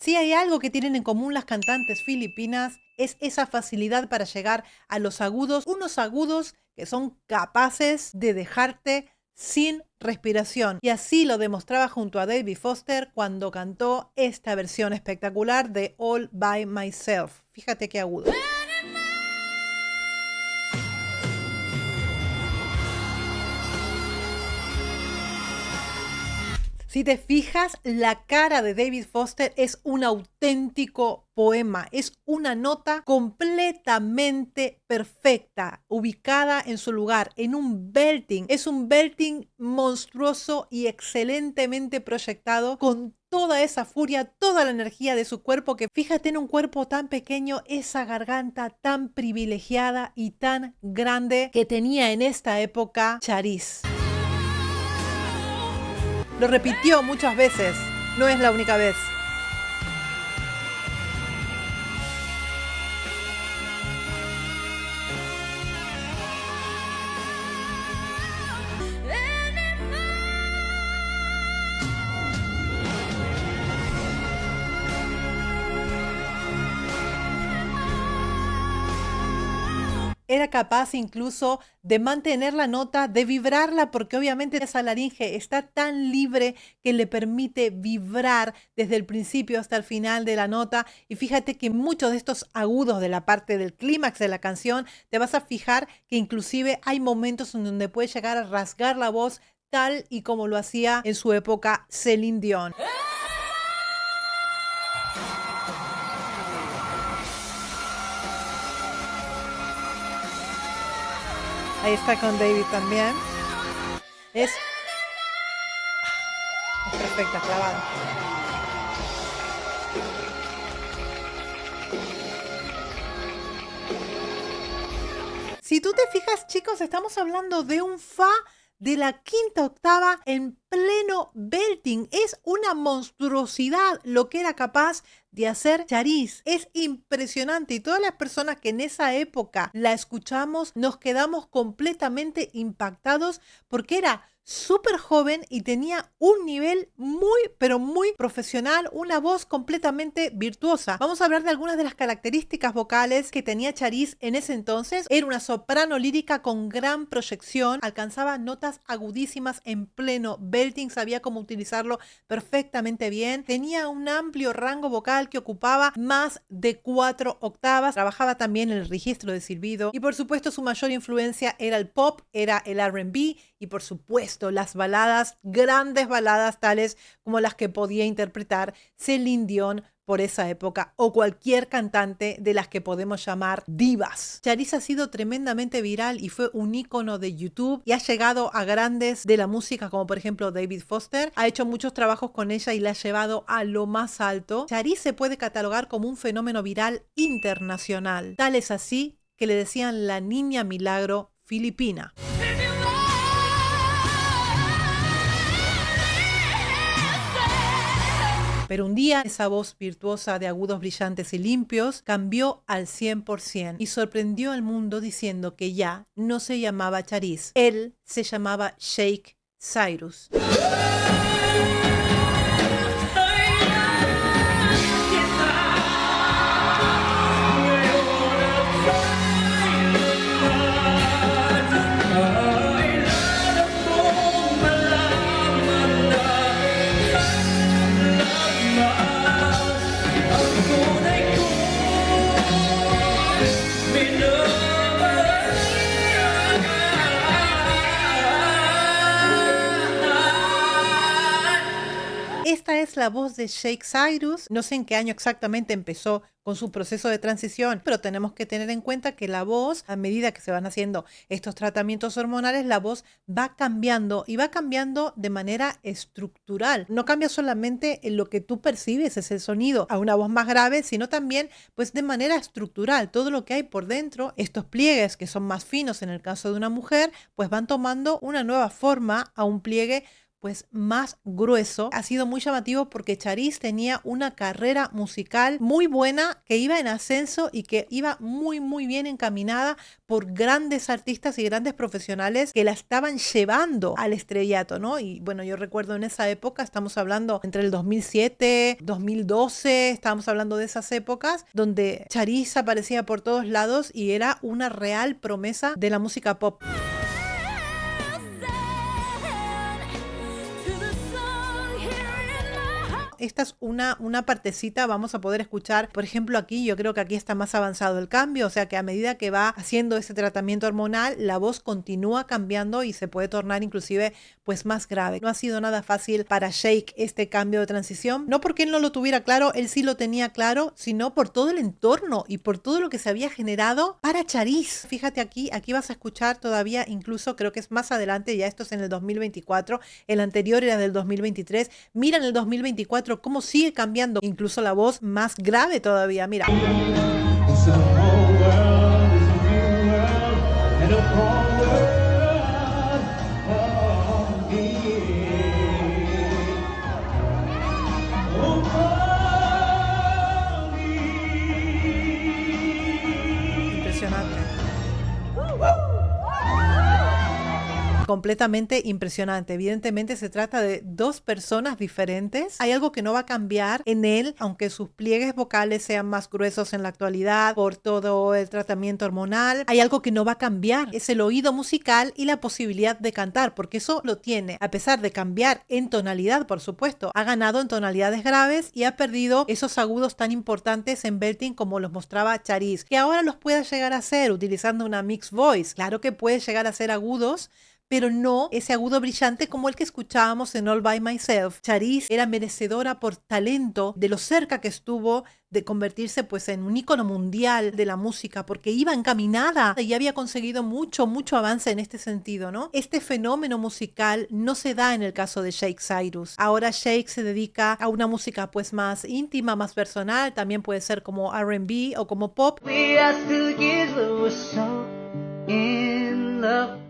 Si hay algo que tienen en común las cantantes filipinas es esa facilidad para llegar a los agudos, unos agudos que son capaces de dejarte sin respiración. Y así lo demostraba junto a David Foster cuando cantó esta versión espectacular de All by Myself. Fíjate qué agudo. Si te fijas, la cara de David Foster es un auténtico poema, es una nota completamente perfecta, ubicada en su lugar, en un belting. Es un belting monstruoso y excelentemente proyectado con toda esa furia, toda la energía de su cuerpo, que fíjate en un cuerpo tan pequeño, esa garganta tan privilegiada y tan grande que tenía en esta época Charisse. Lo repitió muchas veces, no es la única vez. Era capaz incluso de mantener la nota, de vibrarla, porque obviamente esa laringe está tan libre que le permite vibrar desde el principio hasta el final de la nota. Y fíjate que muchos de estos agudos de la parte del clímax de la canción, te vas a fijar que inclusive hay momentos en donde puede llegar a rasgar la voz tal y como lo hacía en su época Celine Dion. Ahí está con David también. Es perfecta, clavada. Si tú te fijas, chicos, estamos hablando de un fa de la quinta octava en pleno belting. Es una monstruosidad lo que era capaz de hacer Charisse. Es impresionante y todas las personas que en esa época la escuchamos nos quedamos completamente impactados porque era súper joven y tenía un nivel muy, pero muy profesional, una voz completamente virtuosa. Vamos a hablar de algunas de las características vocales que tenía Charisse en ese entonces. Era una soprano lírica con gran proyección, alcanzaba notas agudísimas en pleno belting, sabía cómo utilizarlo perfectamente bien, tenía un amplio rango vocal que ocupaba más de 4 octavas, trabajaba también en el registro de silbido y por supuesto su mayor influencia era el pop, era el R&B y por supuesto las baladas, grandes baladas tales como las que podía interpretar Celine Dion por esa época o cualquier cantante de las que podemos llamar divas. Charisse ha sido tremendamente viral y fue un ícono de YouTube y ha llegado a grandes de la música como por ejemplo David Foster. Ha hecho muchos trabajos con ella y la ha llevado a lo más alto. Charisse se puede catalogar como un fenómeno viral internacional. Tal es así que le decían la niña milagro filipina. Pero un día esa voz virtuosa de agudos brillantes y limpios cambió al 100% y sorprendió al mundo diciendo que ya no se llamaba Charisse, él se llamaba Sheikh Cyrus. Esta es la voz de Sheikh Cyrus. No sé en qué año exactamente empezó con su proceso de transición, pero tenemos que tener en cuenta que la voz, a medida que se van haciendo estos tratamientos hormonales, la voz va cambiando y va cambiando de manera estructural. No cambia solamente en lo que tú percibes, es el sonido, a una voz más grave, sino también pues de manera estructural. Todo lo que hay por dentro, estos pliegues que son más finos en el caso de una mujer, pues van tomando una nueva forma a un pliegue pues más grueso. Ha sido muy llamativo porque Charisse tenía una carrera musical muy buena, que iba en ascenso y que iba muy muy bien encaminada por grandes artistas y grandes profesionales que la estaban llevando al estrellato, ¿no? Y bueno, yo recuerdo en esa época, estamos hablando entre el 2007, 2012, estamos hablando de esas épocas donde Charisse aparecía por todos lados y era una real promesa de la música pop. Esta es una partecita, vamos a poder escuchar, por ejemplo, aquí, yo creo que aquí está más avanzado el cambio, o sea que a medida que va haciendo ese tratamiento hormonal, la voz continúa cambiando y se puede tornar inclusive pues más grave. No ha sido nada fácil para Shake este cambio de transición, no porque él no lo tuviera claro, él sí lo tenía claro, sino por todo el entorno y por todo lo que se había generado para Charisse. Fíjate aquí vas a escuchar todavía, incluso creo que es más adelante, ya esto es en el 2024, el anterior era del 2023, mira en el 2024 cómo sigue cambiando, incluso la voz más grave todavía, mira. Impresionante. Completamente impresionante. Evidentemente se trata de dos personas diferentes. Hay algo que no va a cambiar en él, aunque sus pliegues vocales sean más gruesos en la actualidad por todo el tratamiento hormonal. Hay algo que no va a cambiar. Es el oído musical y la posibilidad de cantar, porque eso lo tiene. A pesar de cambiar en tonalidad, por supuesto, ha ganado en tonalidades graves y ha perdido esos agudos tan importantes en belting como los mostraba Charisse, que ahora los puede llegar a hacer utilizando una mixed voice. Claro que puede llegar a ser agudos, pero no ese agudo brillante como el que escuchábamos en All By Myself. Charisse era merecedora por talento de lo cerca que estuvo de convertirse pues en un ícono mundial de la música, porque iba encaminada y había conseguido mucho avance en este sentido, ¿no? Este fenómeno musical no se da en el caso de Shake Cyrus. Ahora Shake se dedica a una música pues más íntima, más personal, también puede ser como R&B o como pop. We are still kids, but we're so in love.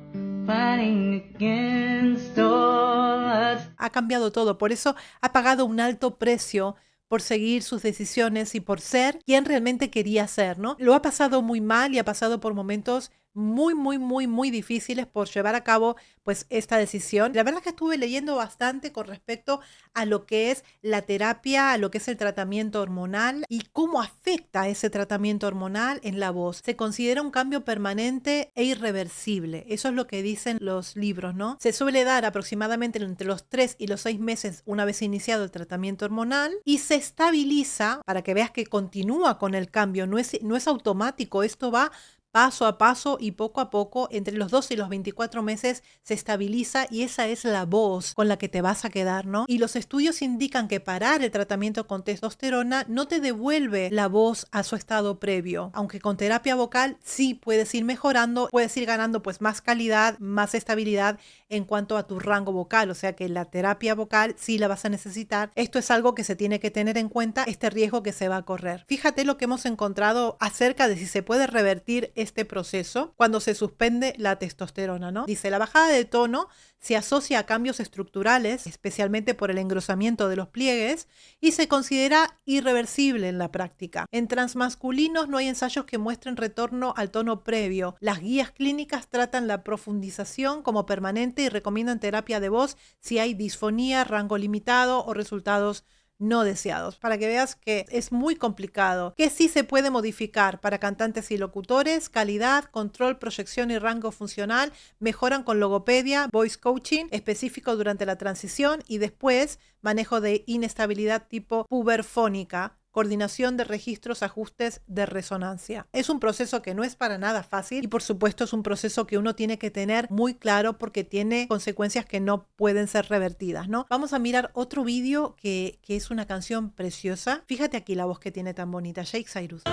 Ha cambiado todo, por eso ha pagado un alto precio por seguir sus decisiones y por ser quien realmente quería ser, ¿no? Lo ha pasado muy mal y ha pasado por momentos muy difíciles por llevar a cabo pues esta decisión. La verdad es que estuve leyendo bastante con respecto a lo que es la terapia, a lo que es el tratamiento hormonal y cómo afecta ese tratamiento hormonal en la voz. Se considera un cambio permanente e irreversible. Eso es lo que dicen los libros, ¿no? Se suele dar aproximadamente entre los 3 y los 6 meses una vez iniciado el tratamiento hormonal y se estabiliza, para que veas que continúa con el cambio, no es automático, esto va paso a paso y poco a poco, entre los 12 y los 24 meses se estabiliza y esa es la voz con la que te vas a quedar, ¿no? Y los estudios indican que parar el tratamiento con testosterona no te devuelve la voz a su estado previo, aunque con terapia vocal sí puedes ir mejorando, puedes ir ganando pues más calidad, más estabilidad en cuanto a tu rango vocal, o sea que la terapia vocal sí la vas a necesitar. Esto es algo que se tiene que tener en cuenta, este riesgo que se va a correr. Fíjate lo que hemos encontrado acerca de si se puede revertir este proceso cuando se suspende la testosterona, ¿no? Dice, la bajada de tono se asocia a cambios estructurales, especialmente por el engrosamiento de los pliegues, y se considera irreversible en la práctica. En transmasculinos no hay ensayos que muestren retorno al tono previo. Las guías clínicas tratan la profundización como permanente y recomiendan terapia de voz si hay disfonía, rango limitado o resultados no deseados, para que veas que es muy complicado. Que sí se puede modificar para cantantes y locutores: calidad, control, proyección y rango funcional mejoran con logopedia, voice coaching específico durante la transición y después manejo de inestabilidad tipo puberfónica, coordinación de registros, ajustes de resonancia. Es un proceso que no es para nada fácil y por supuesto es un proceso que uno tiene que tener muy claro porque tiene consecuencias que no pueden ser revertidas, ¿no? Vamos a mirar otro vídeo que es una canción preciosa. Fíjate aquí la voz que tiene tan bonita, Shake Cyrus.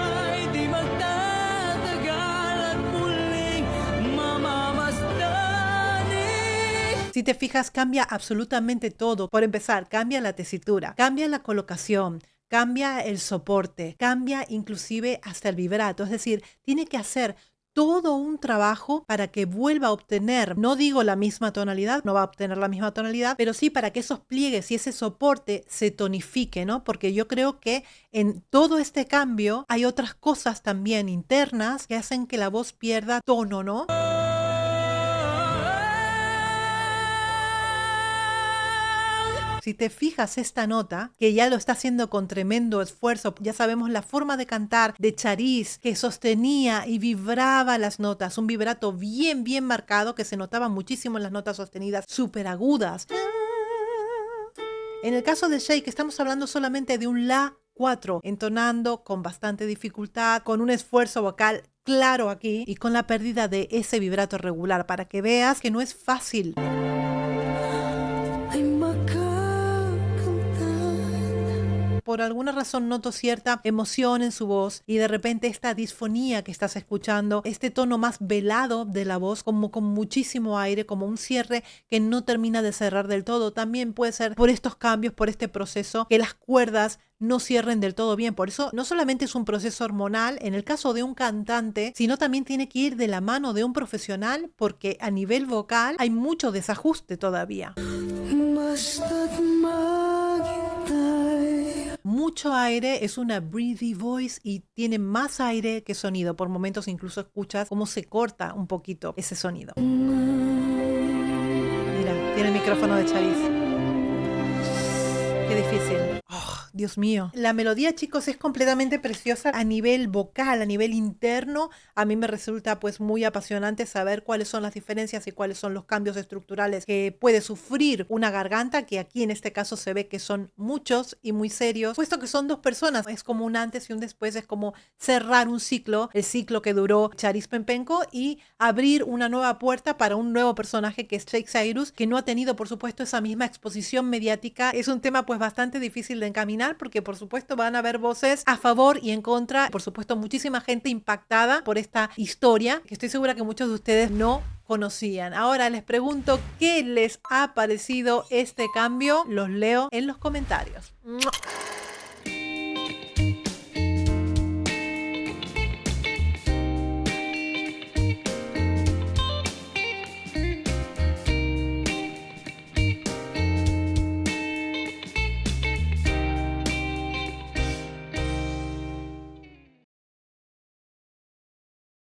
Si te fijas, cambia absolutamente todo. Por empezar, cambia la tesitura, cambia la colocación, cambia el soporte, cambia inclusive hasta el vibrato. Es decir, tiene que hacer todo un trabajo para que vuelva a obtener, no digo la misma tonalidad, no va a obtener la misma tonalidad, pero sí para que esos pliegues y ese soporte se tonifique, ¿no? Porque yo creo que en todo este cambio hay otras cosas también internas que hacen que la voz pierda tono, ¿no? Si te fijas esta nota, que ya lo está haciendo con tremendo esfuerzo, ya sabemos la forma de cantar de Chariz, que sostenía y vibraba las notas, un vibrato bien, bien marcado, que se notaba muchísimo en las notas sostenidas, súper agudas. En el caso de Sheikh, estamos hablando solamente de un La 4, entonando con bastante dificultad, con un esfuerzo vocal claro aquí y con la pérdida de ese vibrato regular, para que veas que no es fácil. Por alguna razón noto cierta emoción en su voz y de repente esta disfonía que estás escuchando, este tono más velado de la voz, como con muchísimo aire, como un cierre que no termina de cerrar del todo. También puede ser por estos cambios, por este proceso, que las cuerdas no cierren del todo bien. Por eso no solamente es un proceso hormonal en el caso de un cantante, sino también tiene que ir de la mano de un profesional, porque a nivel vocal hay mucho desajuste todavía. Mucho aire, es una breathy voice y tiene más aire que sonido. Por momentos incluso escuchas cómo se corta un poquito ese sonido. Mira, tiene el micrófono de Chariz. Qué difícil. Oh, Dios mío. La melodía, chicos, es completamente preciosa a nivel vocal, a nivel interno. A mí me resulta pues muy apasionante saber cuáles son las diferencias y cuáles son los cambios estructurales que puede sufrir una garganta, que aquí en este caso se ve que son muchos y muy serios, puesto que son dos personas. Es como un antes y un después, es como cerrar un ciclo, el ciclo que duró Chariz Pempenko, y abrir una nueva puerta para un nuevo personaje que es Sheikh Cyrus, que no ha tenido por supuesto esa misma exposición mediática. Es un tema pues bastante difícil de encaminar, porque por supuesto van a haber voces a favor y en contra, por supuesto muchísima gente impactada por esta historia que estoy segura que muchos de ustedes no conocían. Ahora les pregunto qué les ha parecido este cambio, los leo en los comentarios.